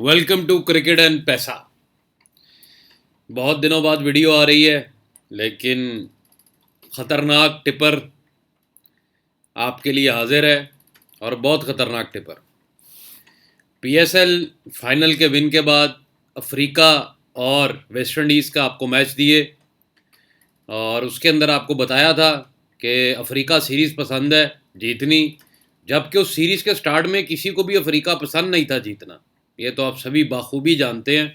Welcome to cricket and पैसा। बहुत दिनों बाद वीडियो आ रही है, लेकिन ख़तरनाक टिपर आपके लिए हाजिर है और बहुत ख़तरनाक टिपर। पीएसएल फाइनल के विन के बाद अफ्रीका और वेस्ट इंडीज़ का आपको मैच दिए और उसके अंदर आपको बताया था कि अफ्रीका सीरीज़ पसंद है जीतनी, जबकि उस सीरीज़ के स्टार्ट में किसी को भी अफ्रीका पसंद नहीं था जीतना। ये तो आप सभी बाखूबी जानते हैं।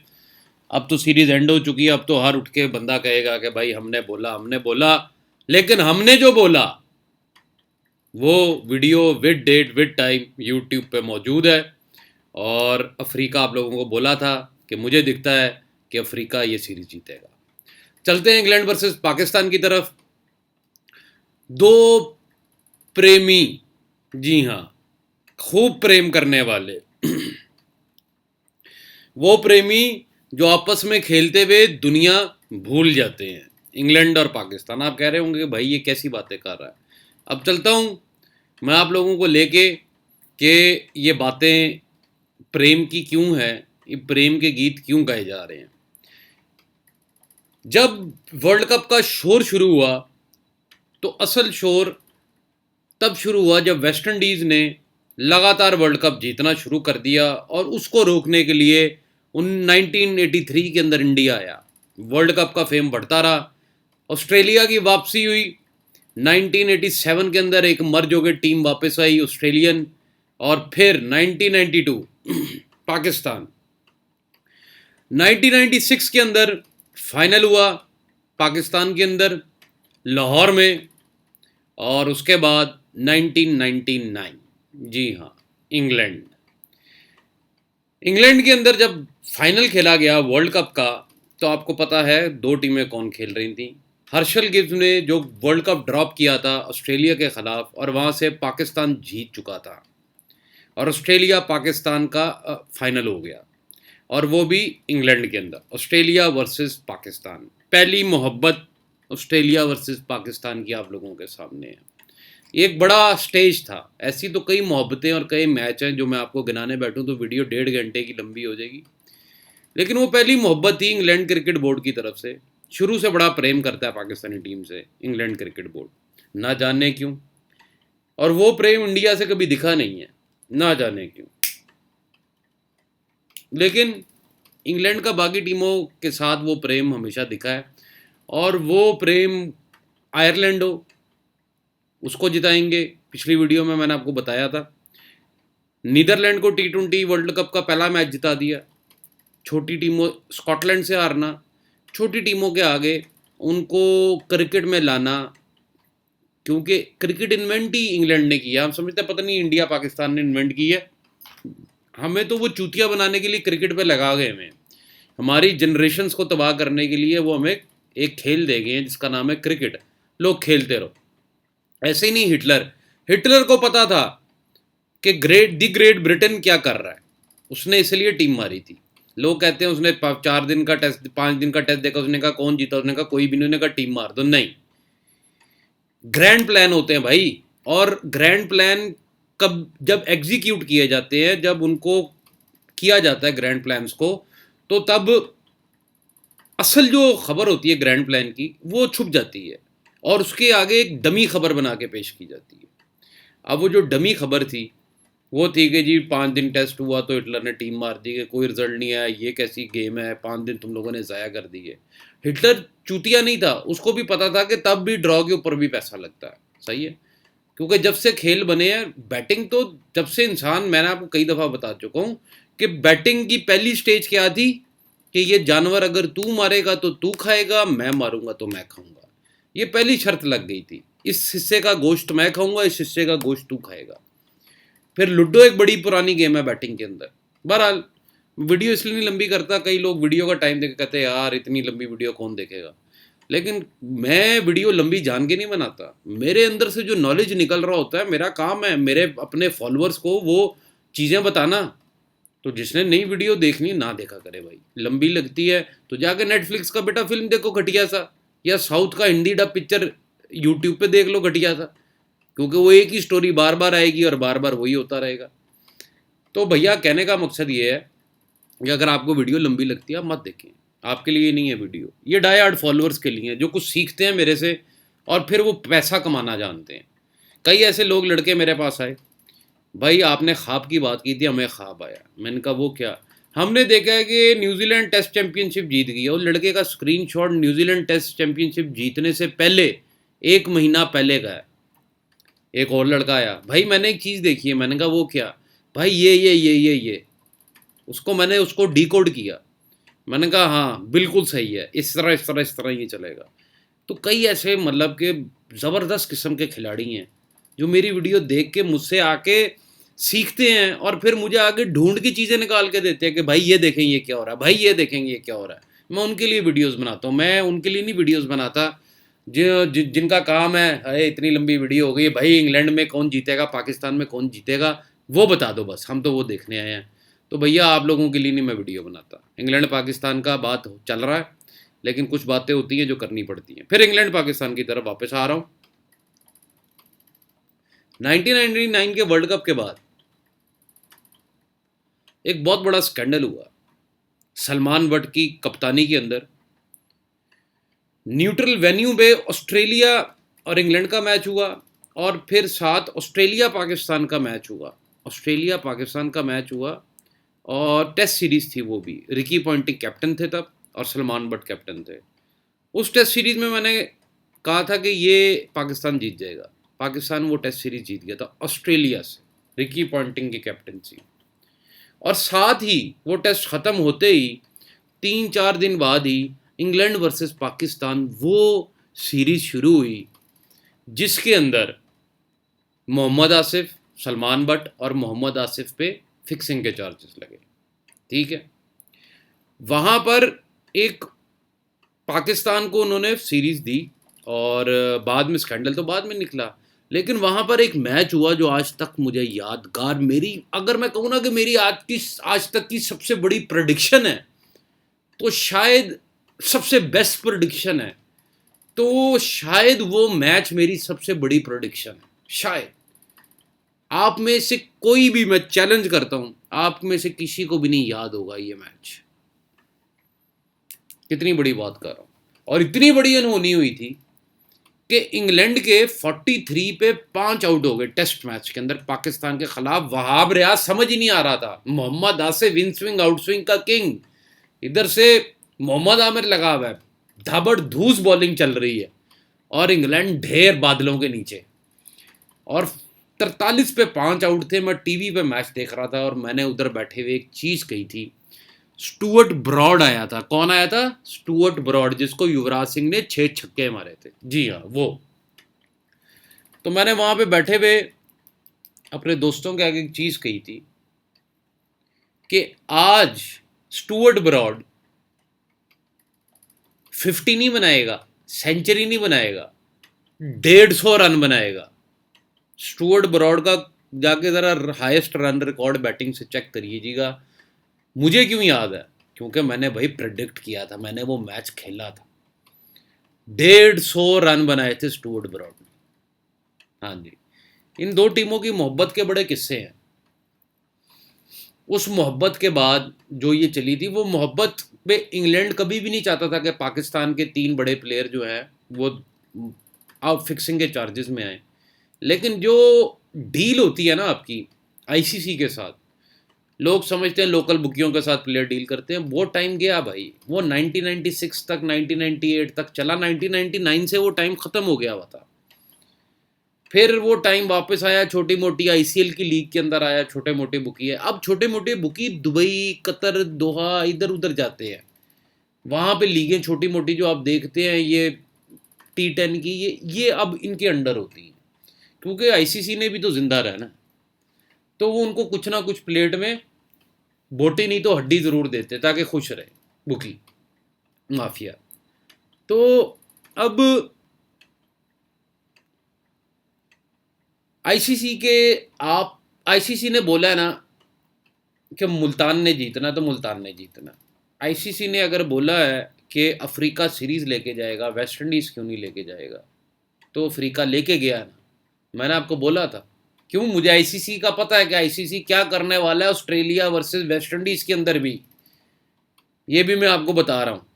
अब तो सीरीज़ एंड हो चुकी है, अब तो हर उठ के बंदा कहेगा कि भाई हमने बोला, लेकिन हमने जो बोला वो video with date with time YouTube पे मौजूद है। और अफ्रीका आप लोगों को बोला था कि मुझे दिखता है कि अफ्रीका ये सीरीज़ जीतेगा। चलते हैं इंग्लैंड वर्सेस पाकिस्तान की तरफ। दो प्रेमी, जी हाँ, खूब प्रेम करने वाले वो प्रेमी जो आपस में खेलते हुए दुनिया भूल जाते हैं, इंग्लैंड और पाकिस्तान। आप कह रहे होंगे कि भाई ये कैसी बातें कर रहा है। अब चलता हूँ मैं आप लोगों को लेके कि ये बातें प्रेम की क्यों है, ये प्रेम के गीत क्यों गाए जा रहे हैं। जब वर्ल्ड कप का शोर शुरू हुआ तो असल शोर तब शुरू हुआ जब वेस्ट इंडीज़ ने लगातार वर्ल्ड कप जीतना शुरू कर दिया और उसको रोकने के लिए 1983 के अंदर इंडिया आया। वर्ल्ड कप का फेम बढ़ता रहा, ऑस्ट्रेलिया की वापसी हुई 1987 के अंदर, एक मर्ज हो गई टीम वापस आई ऑस्ट्रेलियन, और फिर 1992 पाकिस्तान, 1996 के अंदर फाइनल हुआ पाकिस्तान के अंदर लाहौर में, और उसके बाद 1999, जी हाँ, इंग्लैंड के अंदर जब फाइनल खेला गया वर्ल्ड कप का, तो आपको पता है दो टीमें कौन खेल रही थी। हर्षल गिब्स ने जो वर्ल्ड कप ड्रॉप किया था ऑस्ट्रेलिया के ख़िलाफ़, और वहाँ से पाकिस्तान जीत चुका था और ऑस्ट्रेलिया पाकिस्तान का फाइनल हो गया, और वो भी इंग्लैंड के अंदर। ऑस्ट्रेलिया वर्सेस पाकिस्तान, पहली मोहब्बत ऑस्ट्रेलिया वर्सेस पाकिस्तान की आप लोगों के सामने है। एक बड़ा स्टेज था। ऐसी तो कई मोहब्बतें और कई मैच हैं जो मैं आपको गिनाने बैठूं तो वीडियो 1.5 घंटे की लंबी हो जाएगी, लेकिन वो पहली मोहब्बत थी इंग्लैंड क्रिकेट बोर्ड की तरफ से। शुरू से बड़ा प्रेम करता है पाकिस्तानी टीम से इंग्लैंड क्रिकेट बोर्ड, ना जाने क्यों, और वो प्रेम इंडिया से कभी दिखा नहीं है, ना जाने क्यों। लेकिन इंग्लैंड का बाकी टीमों के साथ वो प्रेम हमेशा दिखा है, और वो प्रेम आयरलैंड हो उसको जिताएंगे। पिछली वीडियो में मैंने आपको बताया था, नीदरलैंड को T20 वर्ल्ड कप का पहला मैच जिता दिया। छोटी टीमों, स्कॉटलैंड से हारना, छोटी टीमों के आगे उनको क्रिकेट में लाना, क्योंकि क्रिकेट इन्वेंट ही इंग्लैंड ने किया। हम समझते हैं पता नहीं इंडिया पाकिस्तान ने इन्वेंट की है, हमें तो वो चूतिया बनाने के लिए क्रिकेट पे लगा गए हमें, हमारी जनरेशन्स को तबाह करने के लिए वो हमें एक खेल दे गए हैं जिसका नाम है क्रिकेट। लोग खेलते रहो। ऐसे ही नहीं, हिटलर को पता था कि ग्रेट ब्रिटेन क्या कर रहा है, उसने इसलिए टीम मारी थी। लोग कहते हैं उसने 4 दिन का टेस्ट, 5 दिन का टेस्ट देखा, उसने कहा कौन जीता, उसने कहा कोई भी नहीं, उसने कहा टीम मार दो। नहीं, ग्रैंड प्लान होते हैं भाई, और ग्रैंड प्लान कब जब एग्जीक्यूट किए जाते हैं, जब उनको किया जाता है ग्रैंड प्लान्स को, तो तब असल जो खबर होती है ग्रैंड प्लान की वो छुप जाती है और उसके आगे एक डमी खबर बना के पेश की जाती है। अब वो जो डमी खबर थी वो थी कि जी 5 दिन टेस्ट हुआ तो हिटलर ने टीम मार दी, कोई रिजल्ट नहीं आया, ये कैसी गेम है, 5 दिन तुम लोगों ने ज़ाया कर दिए। हिटलर चूतिया नहीं था, उसको भी पता था कि तब भी ड्रॉ के ऊपर भी पैसा लगता है। सही है, क्योंकि जब से खेल बने हैं बैटिंग, तो जब से इंसान, मैंने आपको कई दफ़ा बता चुका हूँ कि बैटिंग की पहली स्टेज क्या थी कि ये जानवर अगर तू मारेगा तो तू खाएगा, मैं मारूंगा तो मैं खाऊंगा। ये पहली शर्त लग गई थी, इस हिस्से का गोश्त मैं खाऊंगा, इस हिस्से का गोश्त तू खाएगा। फिर लूडो एक बड़ी पुरानी गेम है बैटिंग के अंदर। बहरहाल वीडियो इसलिए नहीं लंबी करता, कई लोग वीडियो का टाइम देख कहते हैं यार इतनी लंबी वीडियो कौन देखेगा, लेकिन मैं वीडियो लंबी जान के नहीं बनाता। मेरे अंदर से जो नॉलेज निकल रहा होता है, मेरा काम है मेरे अपने फॉलोअर्स को वो चीज़ें बताना। तो जिसने नई वीडियो देखनी ना देखा करे भाई, लंबी लगती है तो जाके नेटफ्लिक्स का बेटा फिल्म देखो घटिया सा, या साउथ का हिंदी डब पिक्चर यूट्यूब पे देख लो घटिया सा, क्योंकि वो एक ही स्टोरी बार बार आएगी और बार बार वही होता रहेगा। तो भैया कहने का मकसद ये है कि अगर आपको वीडियो लंबी लगती है आप मत देखें, आपके लिए नहीं है वीडियो। ये डाई हार्ड फॉलोअर्स के लिए जो कुछ सीखते हैं मेरे से और फिर वो पैसा कमाना जानते हैं। कई ऐसे लोग लड़के मेरे पास आए, भाई आपने ख्वाब की बात की थी, हमें ख्वाब आया। मैंने कहा वो क्या? हमने देखा है कि न्यूजीलैंड टेस्ट चैंपियनशिप जीत गई है। उस लड़के का स्क्रीनशॉट न्यूजीलैंड टेस्ट चैंपियनशिप जीतने से पहले 1 महीना पहले का है। एक और लड़का आया, भाई मैंने एक चीज़ देखी है। मैंने कहा वो क्या? भाई ये उसको मैंने उसको डिकोड किया। मैंने कहा हाँ बिल्कुल सही है, इस तरह ये चलेगा। तो कई ऐसे मतलब के ज़बरदस्त किस्म के खिलाड़ी हैं जो मेरी वीडियो देख के मुझसे आके सीखते हैं और फिर मुझे आगे ढूंढ की चीज़ें निकाल के देते हैं कि भाई ये देखें ये क्या हो रहा है, भाई ये देखेंगे ये क्या हो रहा है। मैं उनके लिए वीडियोस बनाता हूँ। मैं उनके लिए नहीं वीडियोस बनाता जिनका काम है अरे इतनी लंबी वीडियो हो गई भाई, इंग्लैंड में कौन जीतेगा, पाकिस्तान में कौन जीतेगा, वो बता दो बस, हम तो वो देखने आए हैं। तो भैया आप लोगों के लिए नहीं मैं वीडियो बनाता। इंग्लैंड पाकिस्तान का बात चल रहा है, लेकिन कुछ बातें होती हैं जो करनी पड़ती हैं। फिर इंग्लैंड पाकिस्तान की तरफ वापस आ रहा हूँ। 1999 के वर्ल्ड कप के बाद एक बहुत बड़ा स्कैंडल हुआ। सलमान बट की कप्तानी के अंदर न्यूट्रल वेन्यू पे ऑस्ट्रेलिया और इंग्लैंड का मैच हुआ और फिर साथ ऑस्ट्रेलिया पाकिस्तान का मैच हुआ। ऑस्ट्रेलिया पाकिस्तान का मैच हुआ और टेस्ट सीरीज़ थी वो भी। रिकी पॉन्टिंग कैप्टन थे तब और सलमान बट कैप्टन थे। उस टेस्ट सीरीज़ में मैंने कहा था कि ये पाकिस्तान जीत जाएगा। पाकिस्तान वो टेस्ट सीरीज़ जीत गया था ऑस्ट्रेलिया से, रिकी पॉन्टिंग की कैप्टनसी। और साथ ही वो टेस्ट ख़त्म होते ही 3-4 दिन बाद ही इंग्लैंड वर्सेस पाकिस्तान वो सीरीज़ शुरू हुई, जिसके अंदर मोहम्मद आसिफ, सलमान बट और मोहम्मद आसिफ पे फिक्सिंग के चार्जेस लगे। ठीक है, वहाँ पर एक पाकिस्तान को उन्होंने सीरीज़ दी और बाद में स्कैंडल तो बाद में निकला, लेकिन वहाँ पर एक मैच हुआ जो आज तक मुझे यादगार, मेरी अगर मैं कहूँ ना कि मेरी आज तक की सबसे बड़ी प्रेडिक्शन है, तो शायद सबसे बेस्ट प्रेडिक्शन है, तो शायद वो मैच मेरी सबसे बड़ी प्रेडिक्शन है। शायद आप में से कोई भी, मैं चैलेंज करता हूँ, आप में से किसी को भी नहीं याद होगा ये मैच। कितनी बड़ी बात कर रहा हूँ। और इतनी बड़ी अनहोनी हुई थी कि इंग्लैंड के 43 पे 5 आउट हो गए टेस्ट मैच के अंदर पाकिस्तान के खिलाफ। वहाब रियाज समझ ही नहीं आ रहा था। Mohammad Asif in swing out swing का किंग, इधर से मोहम्मद आमिर लगा हुआ है, धबड़धूस बॉलिंग चल रही है और इंग्लैंड ढेर बादलों के नीचे। और 43 पे 5 आउट थे। मैं टीवी पे मैच देख रहा था और मैंने उधर बैठे हुए एक चीज़ कही थी, स्टुअर्ट ब्रॉड आया था। कौन आया था? स्टुअर्ट ब्रॉड, जिसको युवराज सिंह ने 6 छक्के मारे थे। जी हाँ, वो। तो मैंने वहाँ पे बैठे हुए अपने दोस्तों के आगे एक चीज़ कही थी कि आज स्टुअर्ट ब्रॉड 50 नहीं बनाएगा, सेंचुरी नहीं बनाएगा, 150 रन बनाएगा। स्टुअर्ट ब्रॉड का जाके ज़रा हाईएस्ट रन रिकॉर्ड बैटिंग से चेक करिएगा। मुझे क्यों याद है? क्योंकि मैंने भाई प्रेडिक्ट किया था, मैंने वो मैच खेला था। 150 रन बनाए थे स्टुअर्ट ब्रॉड ने। हाँ जी, इन दो टीमों की मोहब्बत के बड़े किस्से हैं। उस मोहब्बत के बाद जो ये चली थी, वो मोहब्बत पे इंग्लैंड कभी भी नहीं चाहता था कि पाकिस्तान के 3 बड़े प्लेयर जो हैं वो आउट फिक्सिंग के चार्जेस में आए। लेकिन जो डील होती है ना आपकी आईसीसी के साथ, लोग समझते हैं लोकल बुकियों के साथ प्लेयर डील करते हैं। वो टाइम गया भाई, वो 1996 तक 1998 तक चला। 1999 से वो टाइम ख़त्म हो गया हुआ था। फिर वो टाइम वापस आया, छोटी मोटी आईसीएल की लीग के अंदर आया, छोटे मोटे बुकी है। अब छोटे मोटे बुकी दुबई, कतर, दोहा, इधर उधर जाते हैं। वहाँ पे लीगें छोटी मोटी जो आप देखते हैं, ये T10 की, ये अब इनके अंडर होती हैं, क्योंकि आईसीसी ने भी तो जिंदा रहना। तो वो उनको कुछ ना कुछ प्लेट में बोटी नहीं तो हड्डी ज़रूर देते ताकि खुश रहे बुकी माफिया। तो अब आईसीसी ने बोला है ना कि मुल्तान ने जीतना, तो मुल्तान ने जीतना। आईसीसी ने अगर बोला है कि अफ्रीका सीरीज़ लेके जाएगा, वेस्ट इंडीज़ क्यों नहीं लेके जाएगा? तो अफ्रीका लेके गया ना। मैंने आपको बोला था। क्यों? मुझे आईसीसी का पता है कि आईसीसी क्या करने वाला है ऑस्ट्रेलिया वर्सेस वेस्ट इंडीज़ के अंदर भी। ये भी मैं आपको बता रहा हूँ।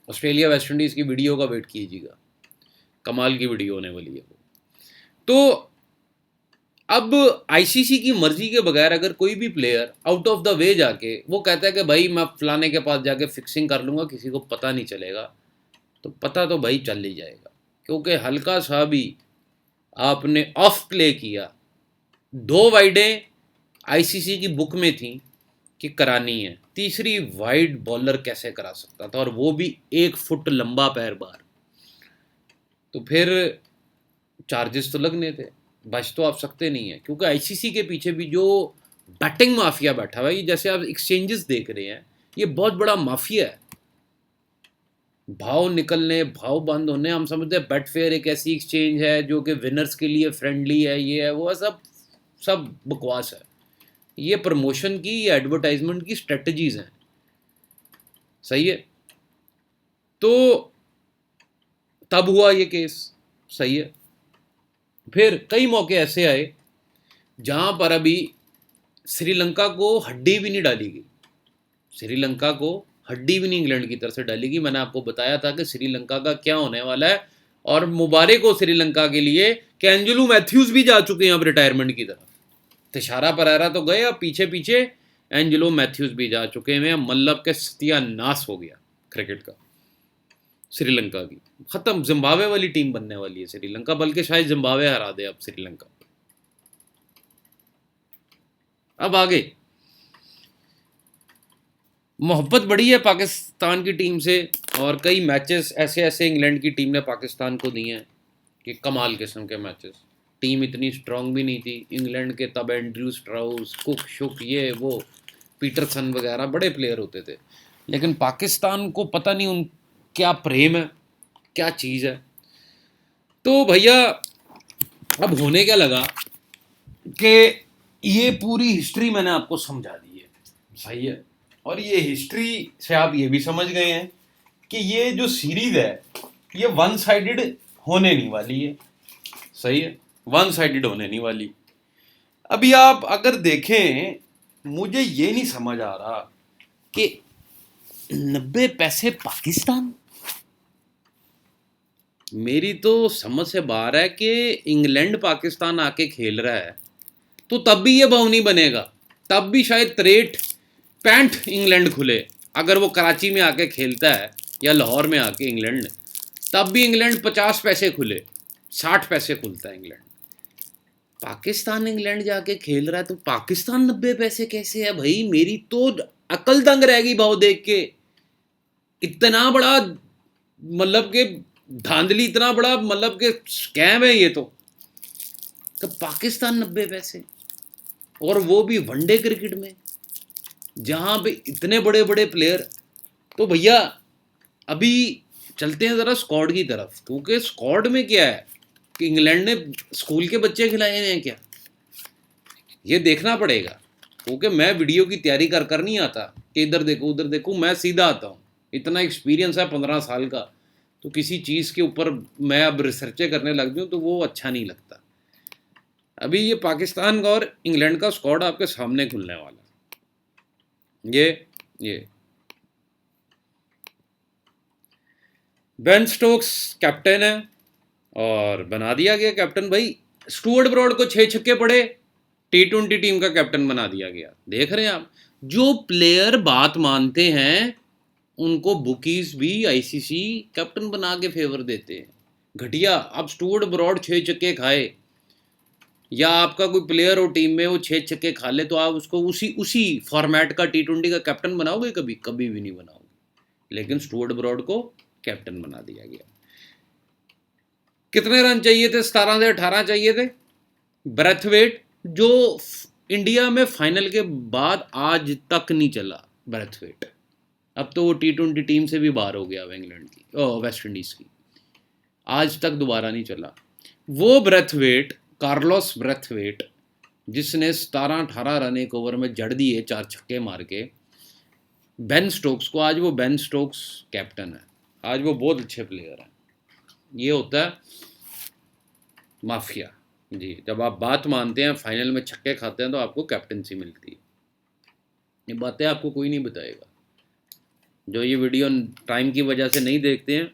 ऑस्ट्रेलिया वेस्ट इंडीज़ की वीडियो का वेट कीजिएगा, कमाल की वीडियो होने वाली है वो। तो अब आईसीसी की मर्जी के बगैर अगर कोई भी player out of the way जाके वो कहता है कि भाई मैं फलाने के पास जाके फिक्सिंग कर लूँगा, किसी को पता नहीं चलेगा, तो पता तो भाई चल ही जाएगा, क्योंकि हल्का सा भी आपने ऑफ प्ले किया, 2 वाइडें आईसीसी की बुक में थी कि करानी है, तीसरी वाइड बॉलर कैसे करा सकता था, और वो भी 1 फुट लंबा पैर बार, तो फिर चार्जेस तो लगने थे, बच तो आप सकते नहीं है, क्योंकि आईसीसी के पीछे भी जो बैटिंग माफिया बैठा हुआ है, जैसे आप एक्सचेंजेस देख रहे हैं, ये बहुत बड़ा माफिया है। भाव निकलने, भाव बंद होने, हम समझते हैं बेटफेयर एक ऐसी एक्सचेंज है जो कि विनर्स के लिए फ्रेंडली है, ये है वो है, सब सब बकवास है। ये प्रमोशन की, ये एडवर्टाइजमेंट की स्ट्रेटजीज हैं, सही है। तो तब हुआ ये केस, सही है। फिर कई मौके ऐसे आए जहां पर अभी श्रीलंका को हड्डी भी नहीं डाली गई, श्रीलंका को हड्डी भी नहीं इंग्लैंड की तरफ से डाली गई। मैंने आपको बताया था कि श्रीलंका का क्या होने वाला है, और मुबारक हो श्रीलंका के लिए कि एंजेलो मैथ्यूज भी जा चुके हैं अब रिटायरमेंट की तरफ। तिशारा परेरा तो गए, अब पीछे पीछे एंजेलो मैथ्यूज भी जा चुके हैं। मतलब के सत्यानाश हो गया क्रिकेट का, श्रीलंका की खत्म। जिम्बाब्वे वाली टीम बनने वाली है श्रीलंका, बल्कि शायद जिम्बाब्वे हरा दे अब श्रीलंका। अब आगे मोहब्बत बढ़ी है पाकिस्तान की टीम से, और कई मैचेस ऐसे ऐसे इंग्लैंड की टीम ने पाकिस्तान को दिए हैं कि कमाल किस्म के मैचेस। टीम इतनी स्ट्रांग भी नहीं थी इंग्लैंड के तब, एंड्रयू स्ट्राउस, कुक शुक, ये वो, पीटरसन वगैरह बड़े प्लेयर होते थे, लेकिन पाकिस्तान को पता नहीं उन क्या प्रेम है, क्या चीज़ है। तो भैया अब होने क्या लगा कि ये पूरी हिस्ट्री मैंने आपको समझा दी है, सही है। और ये हिस्ट्री से आप ये भी समझ गए हैं कि ये जो सीरीज है ये वन साइडेड होने नहीं वाली है, सही है, वन साइडेड होने नहीं वाली। अभी आप अगर देखें, मुझे ये नहीं समझ आ रहा कि 90 पैसे पाकिस्तान, मेरी तो समझ से बाहर है कि इंग्लैंड पाकिस्तान आके खेल रहा है तो तब भी ये भाव नहीं बनेगा, तब भी शायद 63-65 इंग्लैंड खुले। अगर वो कराची में आके खेलता है या लाहौर में आके इंग्लैंड, तब भी इंग्लैंड 50 पैसे खुले, 60 पैसे खुलता है इंग्लैंड। पाकिस्तान इंग्लैंड जाके खेल रहा है तो पाकिस्तान 90 पैसे कैसे है भाई? मेरी तो अकल दंग रहेगी भाव देख के। इतना बड़ा मतलब के धांधली, इतना बड़ा मतलब के स्कैम है ये तो पाकिस्तान 90 पैसे, और वो भी वनडे क्रिकेट में जहां पे इतने बड़े बड़े प्लेयर। तो भैया अभी चलते हैं ज़रा स्क्वाड की तरफ, क्योंकि स्क्वाड में क्या है कि इंग्लैंड ने स्कूल के बच्चे खिलाए हैं क्या, ये देखना पड़ेगा। क्योंकि मैं वीडियो की तैयारी कर कर नहीं आता कि इधर देखो उधर देखो, मैं सीधा आता हूँ। इतना एक्सपीरियंस है 15 साल का, तो किसी चीज़ के ऊपर मैं अब रिसर्चे करने लग जाऊँ तो वो अच्छा नहीं लगता। अभी ये पाकिस्तान का और इंग्लैंड का स्क्वाड आपके सामने खुलने वाला है। ये बेन स्टोक्स कैप्टन है, और बना दिया गया कैप्टन भाई। स्टुअर्ट ब्रॉड को 6 छक्के पड़े, T20 टीम का कैप्टन बना दिया गया। देख रहे हैं आप, जो प्लेयर बात मानते हैं उनको बुकीज भी आईसीसी कैप्टन बना के फेवर देते हैं। घटिया। अब स्टुअर्ट ब्रॉड 6 छक्के खाए, या आपका कोई प्लेयर हो टीम में वो 6 छक्के खा ले, तो आप उसको उसी उसी फॉर्मेट का T20 का कैप्टन बनाओगे? कभी कभी भी नहीं बनाओगे। लेकिन स्टुअर्ट ब्रॉड को कैप्टन बना दिया गया। कितने रन चाहिए थे? 17 से 18 चाहिए थे। ब्रेथवेट जो इंडिया में फाइनल के बाद आज तक नहीं चला ब्रेथवेट, अब तो वो T20 टीम से भी बाहर हो गया इंग्लैंड की, वेस्ट इंडीज़ की, आज तक दोबारा नहीं चला। वो ब्रेथवेट, कार्लोस ब्रेथवेट, जिसने 17-18 रन एक ओवर में जड़ दिए 4 छक्के मार के बेन स्टोक्स को, आज वो बेन स्टोक्स कैप्टन है। आज वो बहुत अच्छे प्लेयर हैं। ये होता है माफिया जी, जब आप बात मानते हैं, फाइनल में छक्के खाते हैं, तो आपको कैप्टनसी मिलती है। ये बातें आपको कोई नहीं बताएगा। जो ये वीडियो टाइम की वजह से नहीं देखते हैं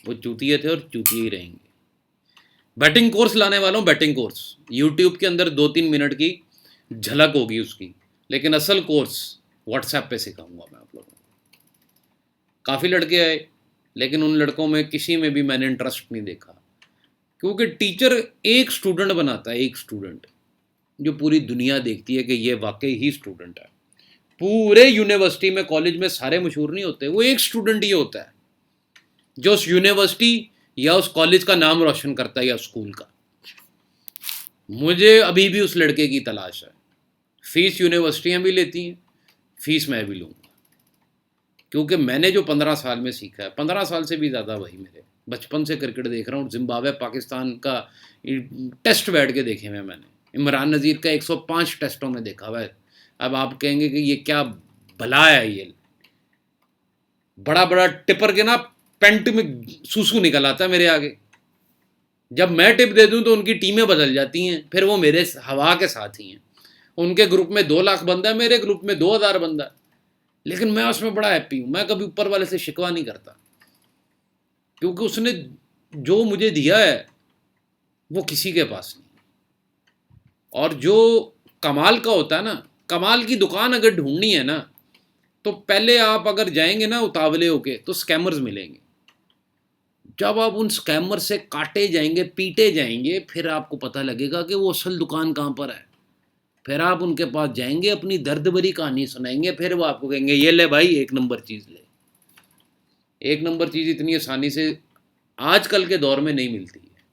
वो चूतिए थे और चूतिए ही रहेंगे। बैटिंग कोर्स लाने वाला हूँ, बैटिंग कोर्स यूट्यूब के अंदर 2-3 मिनट की झलक होगी उसकी, लेकिन असल कोर्स व्हाट्सएप पे सिखाऊंगा मैं आप लोगों को। काफ़ी लड़के आए, लेकिन उन लड़कों में किसी में भी मैंने इंटरेस्ट नहीं देखा, क्योंकि टीचर एक स्टूडेंट बनाता है, एक स्टूडेंट जो पूरी दुनिया देखती है कि ये वाकई ही स्टूडेंट है। पूरे यूनिवर्सिटी में, कॉलेज में सारे मशहूर नहीं होते, वो एक स्टूडेंट ही होता है जो उस यूनिवर्सिटी या उस कॉलेज का नाम रोशन करता है या स्कूल का। मुझे अभी भी उस लड़के की तलाश है। फीस यूनिवर्सिटियाँ भी लेती हैं, फीस मैं भी लूँगा, क्योंकि मैंने जो 15 साल में सीखा है, 15 साल से भी ज़्यादा भाई, मेरे बचपन से क्रिकेट देख रहा हूँ। जिम्बाब्वे पाकिस्तान का टेस्ट बैठ के देखे हुए मैंने, इमरान नज़ीर का 105 टेस्टों में देखा हुआ है। अब आप कहेंगे कि ये क्या भला है, ये बड़ा बड़ा टिपर के ना पेंट में सूसू निकल आता है मेरे आगे। जब मैं टिप दे दूं तो उनकी टीमें बदल जाती हैं, फिर वो मेरे हवा के साथ ही हैं। उनके ग्रुप में 2 लाख बंदा है, मेरे ग्रुप में 2000 बंदा है, लेकिन मैं उसमें बड़ा हैप्पी हूँ। मैं कभी ऊपर वाले से शिकवा नहीं करता, क्योंकि उसने जो मुझे दिया है वो किसी के पास नहीं। और जो कमाल का होता है ना, कमाल की दुकान अगर ढूंढनी है ना, तो पहले आप अगर जाएंगे ना उतावले होके, तो स्कैमर्स मिलेंगे। जब आप उन स्कैमर से काटे जाएंगे, पीटे जाएंगे, फिर आपको पता लगेगा कि वो असल दुकान कहाँ पर है। फिर आप उनके पास जाएंगे, अपनी दर्द भरी कहानी सुनाएंगे, फिर वो आपको कहेंगे ये ले भाई, 1 नंबर चीज़ ले। 1 नंबर चीज़ इतनी आसानी से आजकल के दौर में नहीं मिलती है।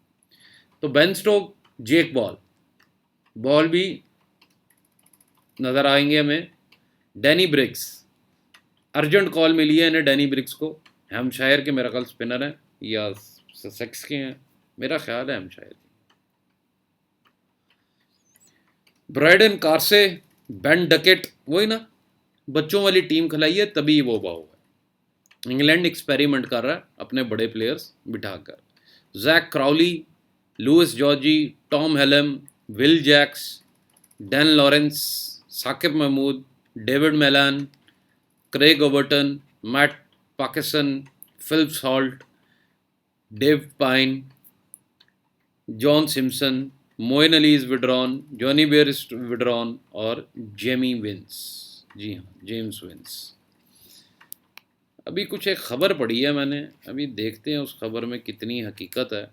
तो बेन स्टोक, जेक बॉल, बॉल भी नज़र आएंगे हमें। डैनी ब्रिक्स, अर्जेंट कॉल मिली है इन्हें, डैनी ब्रिक्स को। हैम्पशायर के मेरा ख्याल स्पिनर हैं या ससेक्स के हैं, मेरा ख्याल है हैम्पशायर के। ब्रायडन कार्से, बेन डकेट, वही ना, बच्चों वाली टीम खिलाई है तभी वो हुआ है। इंग्लैंड एक्सपेरिमेंट कर रहा है अपने बड़े प्लेयर्स बिठाकर। जैक क्राउली, लुइस जॉर्जी, Tom Helm, Will Jacks, Dan Lawrence, Saqib Mahmood, David Malan, Craig Overton, Matt Parkinson, Philip Salt, Dave Payne, John Simpson, Moeen Ali is withdrawn, Jonny बेयर इज विड्रॉन, और जेमी विंस, जी हाँ जेम्स विंस। अभी कुछ एक खबर पढ़ी है मैंने, अभी देखते हैं उस खबर में कितनी हकीकत है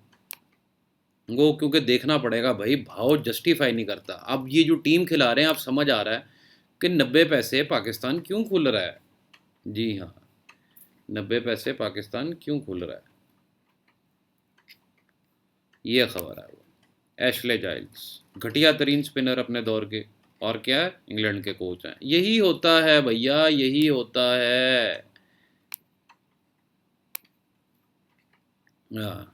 वो, क्योंकि देखना पड़ेगा भाई, भाव जस्टिफाई नहीं करता। अब ये जो टीम खिला रहे हैं, आप समझ आ रहा है कि 90 पैसे पाकिस्तान क्यों खुल रहा है। जी हाँ, 90 पैसे पाकिस्तान क्यों खुल रहा है, ये खबर है। वो एशले जाइल्स, घटिया तरीन स्पिनर अपने दौर के, और क्या है, इंग्लैंड के कोच हैं। यही होता है भैया, यही होता है। हाँ,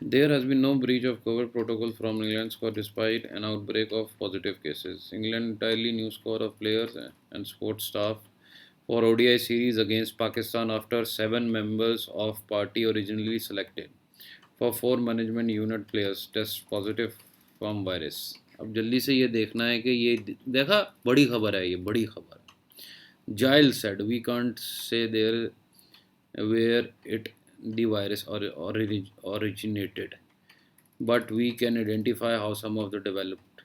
there has been no breach of COVID protocol from England's squad despite an outbreak of positive cases. England entirely new squad of players and sports staff for ODI series against Pakistan after 7 members of party originally selected for 4 management unit players test positive from virus. अब जल्दी से ये देखना है कि ये देखा, बड़ी खबर है, ये बड़ी खबर है। Giles said we can't say there where the virus originated, but we can identify how some of the developed.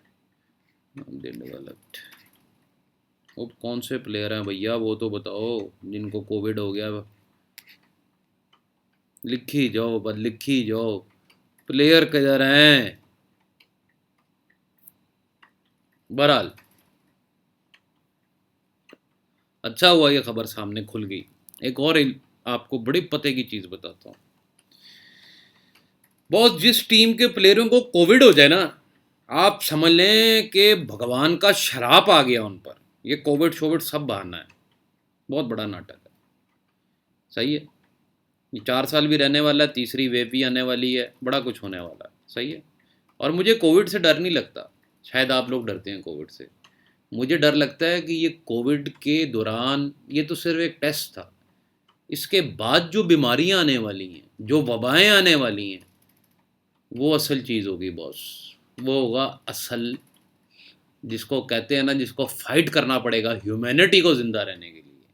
वो कौन से प्लेयर हैं भैया, वो तो बताओ जिनको कोविड हो गया। लिखी जाओ, बस लिखी जाओ, प्लेयर किधर हैं। बहरहाल अच्छा हुआ ये खबर सामने खुल गई। एक और आपको बड़ी पते की चीज़ बताता हूँ। बॉस, जिस टीम के प्लेयरों को कोविड हो जाए ना, आप समझ लें कि भगवान का शराप आ गया उन पर। ये कोविड शोविड सब बहाना है, बहुत बड़ा नाटक है। सही है, ये 4 साल भी रहने वाला है, तीसरी वेव भी आने वाली है, बड़ा कुछ होने वाला है। सही है, और मुझे कोविड से डर नहीं लगता। शायद आप लोग डरते हैं कोविड से, मुझे डर लगता है कि ये कोविड के दौरान ये तो सिर्फ एक टेस्ट था। इसके बाद जो बीमारियां आने वाली हैं, जो वबाएं आने वाली हैं, वो असल चीज़ होगी बॉस। वो होगा असल, जिसको कहते हैं ना, जिसको फाइट करना पड़ेगा ह्यूमैनिटी को ज़िंदा रहने के लिए।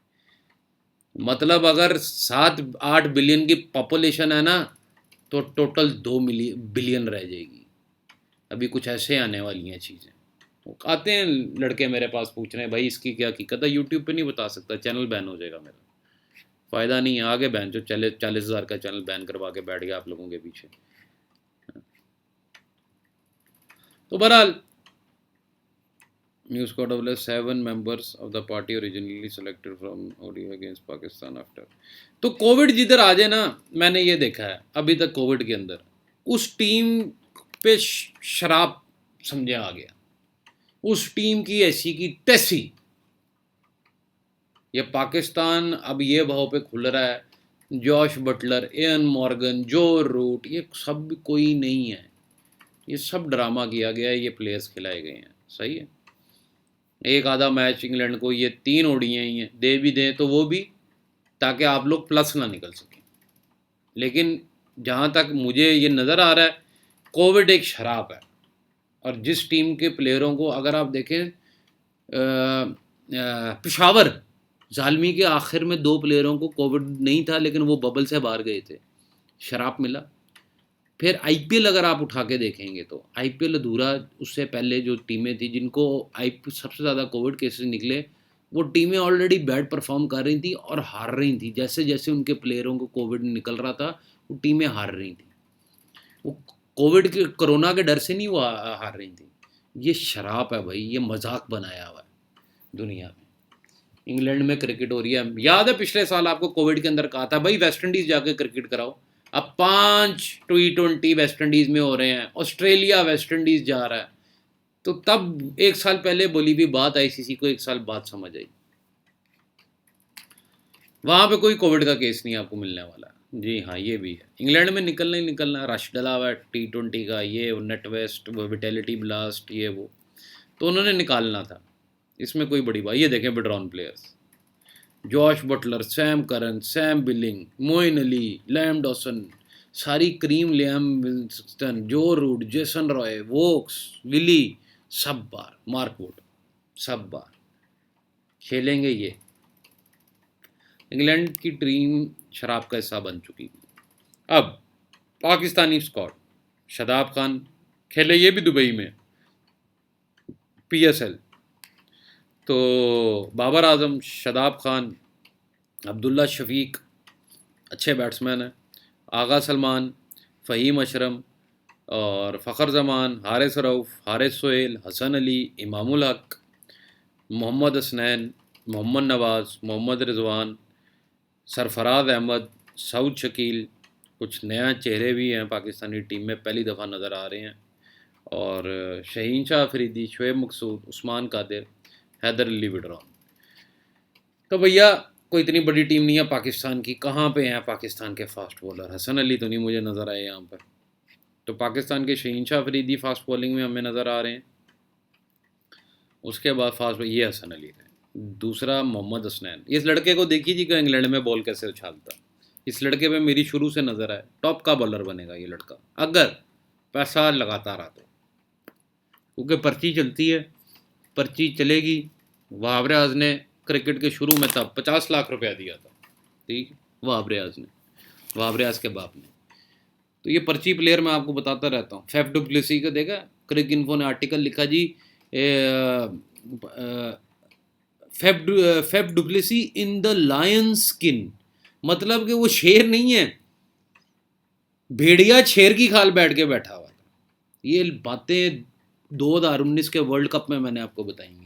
मतलब अगर 7-8 बिलियन की पॉपुलेशन है ना, तो टोटल 2 बिलियन रह जाएगी। अभी कुछ ऐसे आने वाली हैं चीज़ें। वो आते हैं लड़के मेरे पास पूछ रहे हैं भाई इसकी क्या हकीकत है, यूट्यूब पे नहीं बता सकता, चैनल बैन हो जाएगा मेरा। फ़ायदा नहीं है, आगे बैन जो 40,000 का चैनल बैन करवा के बैठ गया आप लोगों के पीछे। तो बहरहाल news code of 7 members of the party originally selected from ODI against Pakistan after. तो कोविड जिधर आ जाए ना, मैंने ये देखा है अभी तक कोविड के अंदर उस टीम पे शराब समझे आ गया, उस टीम की ऐसी की तैसी। ये पाकिस्तान अब ये भाव पे खुल रहा है, जॉश बटलर, एयन मॉर्गन, जो रूट, ये सब कोई नहीं है, ये सब ड्रामा किया गया है, ये प्लेयर्स खिलाए गए हैं। सही है, एक आधा मैच इंग्लैंड को ये 3 ओडीआई ही हैं, दे भी दें तो वो भी ताकि आप लोग प्लस ना निकल सकें। लेकिन जहाँ तक मुझे ये नज़र आ रहा है, कोविड एक शराब है। और जिस टीम के प्लेयरों को अगर आप देखें, पेशावर जालमी के आखिर में 2 प्लेयरों को कोविड नहीं था, लेकिन वो बबल से बाहर गए थे, शराब मिला। फिर आईपीएल अगर आप उठा के देखेंगे तो आईपीएल अधूरा, उससे पहले जो टीमें थी जिनको सबसे ज़्यादा कोविड केसेस निकले, वो टीमें ऑलरेडी बैड परफॉर्म कर रही थी और हार रही थी। जैसे जैसे उनके प्लेयरों को कोविड निकल रहा था, वो टीमें हार रही थी। वो कोविड के, कोरोना के डर से नहीं वो हार रही थी। ये शराब है भाई, ये मजाक बनाया हुआ है दुनिया में। इंग्लैंड में क्रिकेट हो रही है, याद है पिछले साल आपको कोविड के अंदर कहा था भाई वेस्ट इंडीज़ जाके क्रिकेट कराओ। अब 5 T20 वेस्ट इंडीज़ में हो रहे हैं, ऑस्ट्रेलिया वेस्ट इंडीज़ जा रहा है। तो तब 1 साल पहले बोली भी बात आईसीसी को 1 साल बाद समझ आई। वहाँ पे कोई कोविड का केस नहीं आपको मिलने वाला। जी हाँ, ये भी है, इंग्लैंड में निकलना ही निकलना, रश डला हुआ है T20 का, ये नेट वेस्ट, विटेलिटी ब्लास्ट, ये वो, तो उन्होंने निकालना था। इसमें कोई बड़ी बात, ये देखें withdrawn players, Jos Buttler, Sam Curran, Sam Billings, Moeen Ali, Liam Dawson, सारी क्रीम, Liam Wilson, Joe Root, Jason Roy, Woakes, Willey, सब बार, मार्क वुड, सब बार खेलेंगे ये। इंग्लैंड की टीम शराब का हिस्सा बन चुकी है। अब पाकिस्तानी स्क्वाड, शादाब खान खेले ये भी दुबई में पीएसएल, तो बाबर आजम, शादाब खान, अब्दुल्ला शफीक अच्छे बैट्समैन हैं, आगा सलमान, फ़हीम अशरम और फ़खर जमान, हारिस रऊफ़, हारिस सोहेल, हसन अली, इमामुल हक, मोहम्मद हसनैन, मोहम्मद नवाज़, मोहम्मद रिजवान, सरफराज अहमद, सऊद शकील, कुछ नया चेहरे भी हैं पाकिस्तानी टीम में, पहली दफ़ा नज़र आ रहे हैं, और शहीन शाह अफरीदी, शुएब मकसूद, उस्मान कादिर, हैदर अली विड्रॉन। तो भैया कोई इतनी बड़ी टीम नहीं है पाकिस्तान की, कहाँ पे हैं पाकिस्तान के फास्ट बॉलर? हसन अली तो नहीं मुझे नज़र आए यहाँ पर। तो पाकिस्तान के शहीन शाह अफरीदी फास्ट बॉलिंग में हमें नज़र आ रहे हैं, उसके बाद फास्ट ये हसन अली है, दूसरा मोहम्मद हसनैन। इस लड़के को देखिए जी का इंग्लैंड में बॉल कैसे उछालता, इस लड़के पे मेरी शुरू से नज़र है, टॉप का बॉलर बनेगा ये लड़का अगर पैसा लगाता रहा तो, क्योंकि पर्ची चलती है, पर्ची चलेगी। वहाब रियाज ने क्रिकेट के शुरू में तब 50 लाख रुपया दिया था, ठीक, वहाब रियाज ने, वहाब रियाज के बाप ने। तो ये पर्ची प्लेयर मैं आपको बताता रहता हूँ। फेफ डुप्लेसी का देखा, क्रिक इन्फो ने आर्टिकल लिखा जी, Faf du Plessis in the lion skin, मतलब कि वो शेर नहीं है, भेड़िया शेर की खाल बैठ के बैठा हुआ था। ये बातें 2019 के वर्ल्ड कप में मैंने आपको बताई थी,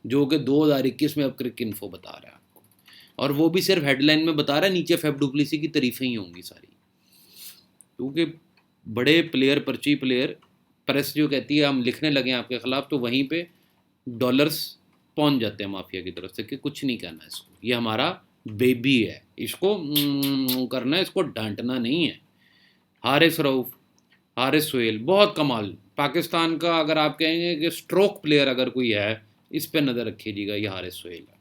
जो कि 2021 में अब क्रिक इन्फो बता रहा है आपको, और वो भी सिर्फ हेडलाइन में बता रहा है, नीचे फेफ डुप्लेसी की तारीफें ही होंगी सारी, क्योंकि बड़े प्लेयर, पर्ची प्लेयर, प्रेस जो कहती है हम लिखने लगे आपके ख़िलाफ़, तो वहीं पे डॉलर्स पहुंच जाते हैं माफिया की तरफ से कि कुछ नहीं करना इसको, ये हमारा बेबी है, इसको करना है, इसको डांटना नहीं है। हारिस रऊफ़, हारिस सोहेल बहुत कमाल पाकिस्तान का, अगर आप कहेंगे कि स्ट्रोक प्लेयर अगर कोई है, इस पर नज़र रखिएगा, ये हारिस सोहेल है।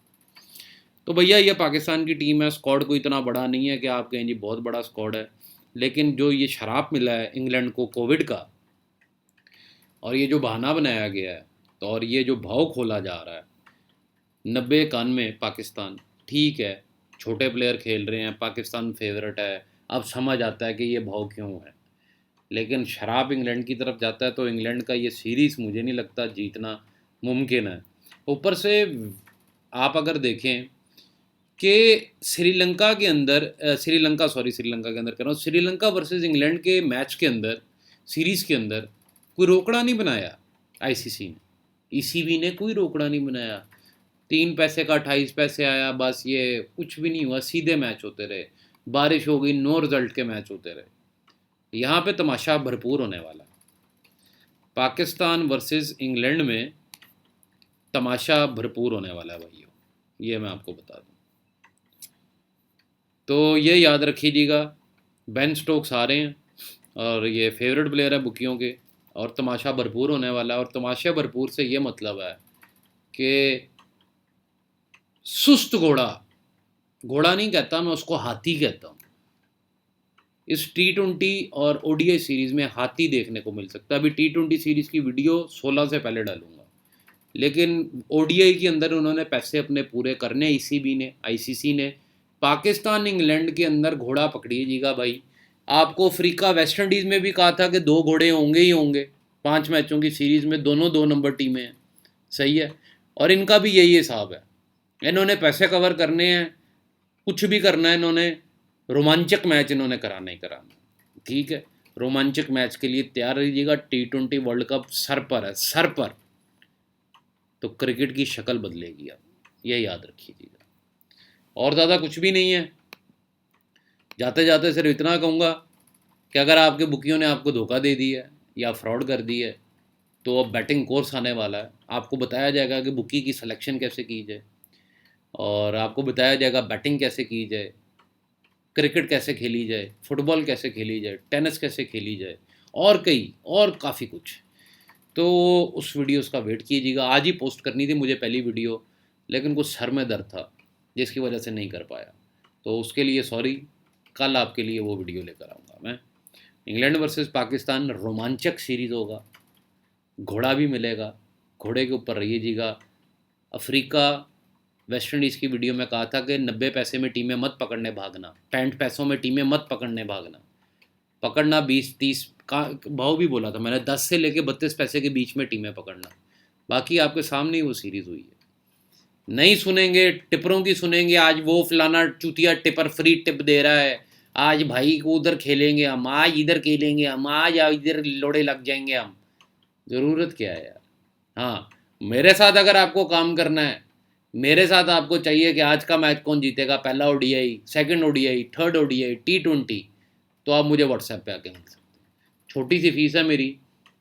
तो भैया ये पाकिस्तान की टीम है, स्क्वाड कोई इतना बड़ा नहीं है कि आप कहें जी बहुत बड़ा स्क्वाड है, लेकिन जो ये शराब मिला है इंग्लैंड को कोविड का, और ये जो बहाना बनाया गया है, तो और ये जो भाव खोला जा रहा है 90-91 पाकिस्तान, ठीक है छोटे प्लेयर खेल रहे हैं, पाकिस्तान फेवरेट है, अब समझ आता है कि ये भाव क्यों है। लेकिन शराब इंग्लैंड की तरफ जाता है तो इंग्लैंड का ये सीरीज़ मुझे नहीं लगता जीतना मुमकिन है। ऊपर से आप अगर देखें कि श्रीलंका के अंदर श्रीलंका के अंदर कह रहा हूँ, श्रीलंका वर्सेस इंग्लैंड के मैच के अंदर, सीरीज़ के अंदर कोई रोकड़ा नहीं बनाया आईसीसी ने, ईसीबी ने कोई रोकड़ा नहीं बनाया। 3 पैसे का 28 पैसे आया, बस ये कुछ भी नहीं हुआ, सीधे मैच होते रहे, बारिश हो गई, नो रिजल्ट के मैच होते रहे। यहाँ पे तमाशा भरपूर होने वाला है। पाकिस्तान वर्सेस इंग्लैंड में तमाशा भरपूर होने वाला है भाइयों, ये मैं आपको बता दूँ। तो ये याद रखिएगा, बेन स्टोक्स आ रहे हैं और ये फेवरेट प्लेयर है बुकियों के, और तमाशा भरपूर होने वाला है। और तमाशा भरपूर से ये मतलब है कि सुस्त घोड़ा, घोड़ा नहीं कहता मैं उसको, हाथी कहता हूँ। इस T20 और ODI सीरीज़ में हाथी देखने को मिल सकता है। अभी T20 सीरीज़ की वीडियो 16 से पहले डालूंगा, लेकिन ODI के अंदर उन्होंने पैसे अपने पूरे करने, ईसीबी ने, आईसीसी ने। पाकिस्तान इंग्लैंड के अंदर घोड़ा पकड़िएगा भाई। आपको अफ्रीका वेस्ट इंडीज़ में भी कहा था कि 2 घोड़े होंगे ही होंगे, 5 मैचों की सीरीज़ में दोनों 2 नंबर टीमें हैं, सही है। और इनका भी यही हिसाब है, इन्होंने पैसे कवर करने हैं, कुछ भी करना है इन्होंने, रोमांचक मैच इन्होंने कराना ही कराना, ठीक है। रोमांचक मैच के लिए तैयार रहिएगा। T20 वर्ल्ड कप सर पर है, सर पर। तो क्रिकेट की शक्ल बदलेगी, आप ये याद रखिएगा। और ज़्यादा कुछ भी नहीं है। जाते जाते सिर्फ इतना कहूँगा कि अगर आपके बुकियों ने आपको धोखा दे दिया है या फ्रॉड कर दी है, तो अब बैटिंग कोर्स आने वाला है। आपको बताया जाएगा कि बुकी की सिलेक्शन कैसे की जाए, और आपको बताया जाएगा बैटिंग कैसे की जाए, क्रिकेट कैसे खेली जाए, फुटबॉल कैसे खेली जाए, टेनिस कैसे खेली जाए, और कई और काफ़ी कुछ। तो उस वीडियोस का वेट कीजिएगा। आज ही पोस्ट करनी थी मुझे पहली वीडियो, लेकिन कुछ सर में दर्द था जिसकी वजह से नहीं कर पाया, तो उसके लिए सॉरी। कल आपके लिए वो वीडियो लेकर आऊँगा मैं। इंग्लैंड वर्सेस पाकिस्तान रोमांचक सीरीज़ होगा, घोड़ा भी मिलेगा, घोड़े के ऊपर रहिएगा। अफ्रीका वेस्ट इंडीज़ की वीडियो में कहा था कि 90 पैसे में टीमें मत पकड़ने भागना, 65 पैसों में टीमें मत पकड़ने भागना, पकड़ना 20-30 का भाव भी बोला था मैंने, 10 से लेके 32 पैसे के बीच में टीमें पकड़ना। बाकी आपके सामने ही वो सीरीज़ हुई है। नहीं सुनेंगे, टिपरों की सुनेंगे, आज वो फलाना चूतिया टिपर फ्री टिप दे रहा है, आज भाई को उधर खेलेंगे हम, आज इधर खेलेंगे हम, आज इधर लोड़े लग जाएंगे हम। ज़रूरत क्या है यार। हाँ, मेरे साथ अगर आपको काम करना है, मेरे साथ आपको चाहिए कि आज का मैच कौन जीतेगा, पहला ODI, second ODI, third ODI, T20, तो आप मुझे व्हाट्सएप पे आके मिल सकते हैं। छोटी सी फीस है मेरी,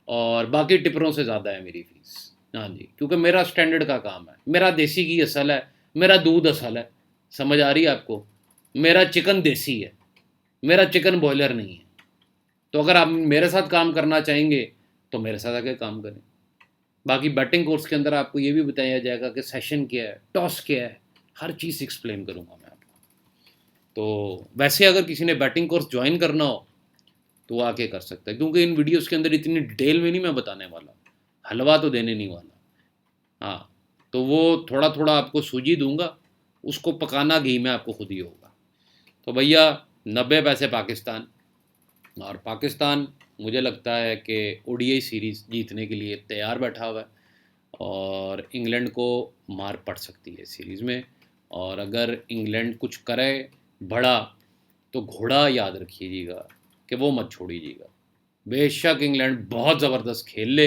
और बाकी टिपरों से ज़्यादा है मेरी फीस। हाँ जी, क्योंकि मेरा स्टैंडर्ड का काम है, मेरा देसी घी असल है, मेरा दूध असल है, समझ आ रही है आपको। मेरा चिकन देसी है, मेरा चिकन बॉयलर नहीं है। तो अगर आप मेरे साथ काम करना चाहेंगे तो मेरे साथ आके काम करें। बाकी बैटिंग कोर्स के अंदर आपको ये भी बताया जाएगा कि सेशन क्या है, टॉस क्या है, हर चीज़ एक्सप्लेन करूँगा मैं आपको। तो वैसे अगर किसी ने बैटिंग कोर्स ज्वाइन करना हो तो वो आके कर सकता है, क्योंकि इन वीडियोस के अंदर इतनी डिटेल में नहीं मैं बताने वाला, हलवा तो देने नहीं वाला। हाँ, तो वो थोड़ा थोड़ा आपको सूजी दूंगा, उसको पकाना घी में आपको खुद ही होगा। तो भैया 90 पैसे पाकिस्तान, और पाकिस्तान मुझे लगता है कि ODI सीरीज़ जीतने के लिए तैयार बैठा हुआ है, और इंग्लैंड को मार पड़ सकती है सीरीज़ में। और अगर इंग्लैंड कुछ करे बड़ा, तो घोड़ा याद रखिएगा कि वो मत छोड़िएगा। बेशक इंग्लैंड बहुत ज़बरदस्त खेल ले,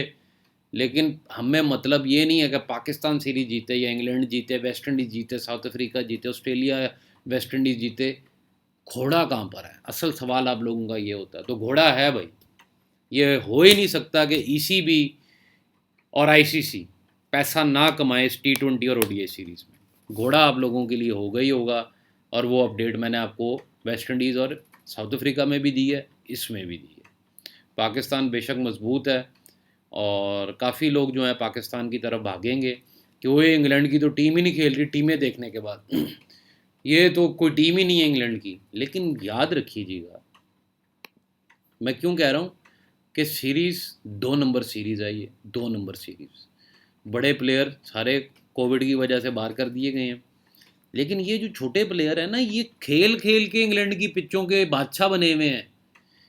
लेकिन हमें मतलब ये नहीं है कि पाकिस्तान सीरीज़ जीते या इंग्लैंड जीते, वेस्ट इंडीज़ जीते, साउथ अफ्रीका जीते, ऑस्ट्रेलिया वेस्ट इंडीज़ जीते, घोड़ा कहाँ पर है। असल सवाल आप लोगों का ये होता है। तो घोड़ा है भाई, ये हो ही नहीं सकता कि ईसीबी और आईसीसी पैसा ना कमाए इस T20 और ODI सीरीज़ में। घोड़ा आप लोगों के लिए होगा ही होगा, और वो अपडेट मैंने आपको वेस्ट इंडीज़ और साउथ अफ्रीका में भी दी है, इसमें भी दी है। पाकिस्तान बेशक मजबूत है, और काफ़ी लोग जो हैं पाकिस्तान की तरफ भागेंगे कि वो इंग्लैंड की तो टीम ही नहीं खेल रही, टीमें देखने के बाद ये तो कोई टीम ही नहीं है इंग्लैंड की। लेकिन याद रखिएगा, मैं क्यों कह रहा हूँ कि सीरीज़ 2 नंबर सीरीज़ है, ये 2 नंबर सीरीज़। बड़े प्लेयर सारे कोविड की वजह से बाहर कर दिए गए हैं, लेकिन ये जो छोटे प्लेयर है ना, ये खेल खेल के इंग्लैंड की पिचों के बादशाह बने हुए हैं।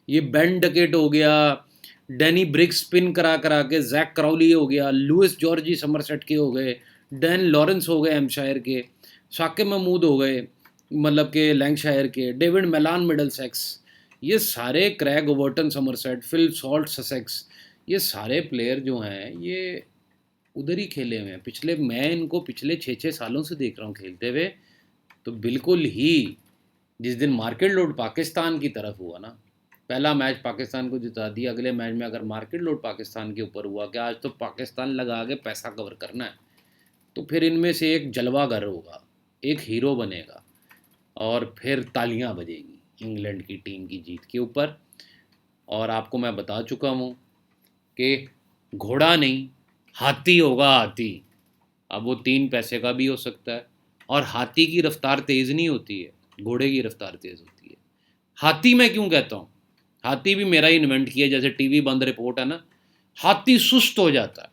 ये बेन डकेट हो गया, डैनी ब्रिक्स स्पिन करा करा के, जैक क्राउली हो गया, लुइस जॉर्जी समरसेट के हो गए, डैन लॉरेंस हो गए एम्पशायर के, साकिब महमूद हो गए मतलब के लैंकशायर के, डेविड मेलान मिडल सेक्स, ये सारे Craig Overton Somerset, Phil Salt Sussex, ये सारे प्लेयर जो हैं ये उधर ही खेले हुए हैं। मैं इनको पिछले 6-6 सालों से देख रहा हूँ खेलते हुए। तो बिल्कुल ही जिस दिन मार्केट लोड पाकिस्तान की तरफ हुआ ना, पहला मैच पाकिस्तान को जिता दिया, अगले मैच में अगर मार्केट लोड पाकिस्तान के ऊपर हुआ कि आज तो पाकिस्तान लगा के पैसा कवर करना है, तो फिर इनमें से एक जलवागर होगा, एक हीरो बनेगा, और फिर तालियां बजेगी इंग्लैंड की टीम की जीत के ऊपर। और आपको मैं बता चुका हूँ कि घोड़ा नहीं, हाथी होगा, हाथी। अब वो 3 पैसे का भी हो सकता है, और हाथी की रफ्तार तेज़ नहीं होती है, घोड़े की रफ्तार तेज़ होती है। हाथी मैं क्यों कहता हूँ, हाथी भी मेरा ही इन्वेंट किया, जैसे टीवी बंद रिपोर्ट है ना, हाथी सुस्त हो जाता है।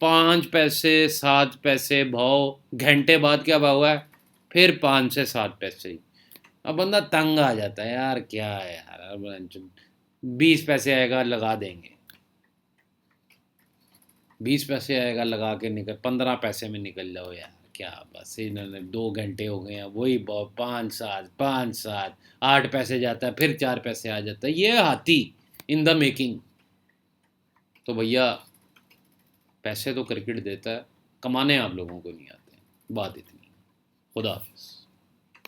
5 पैसे 7 पैसे भाव, घंटे बाद क्या भाव है, फिर 5 से 7 पैसे ही। अब बंदा तंग आ जाता है, यार क्या है यार, अब 20 पैसे आएगा लगा देंगे, 20 पैसे आएगा लगा के निकल, 15 पैसे में निकल जाओ यार, क्या बस इन्होंने 2 घंटे हो गए हैं, वही बहुत, 5 7 8 पैसे जाता है, फिर 4 पैसे आ जाता है, ये हाथी इन द मेकिंग। तो भैया पैसे तो क्रिकेट देता है, कमाने आप लोगों को नहीं आते हैं, बात इतनी। खुदा हाफिज़।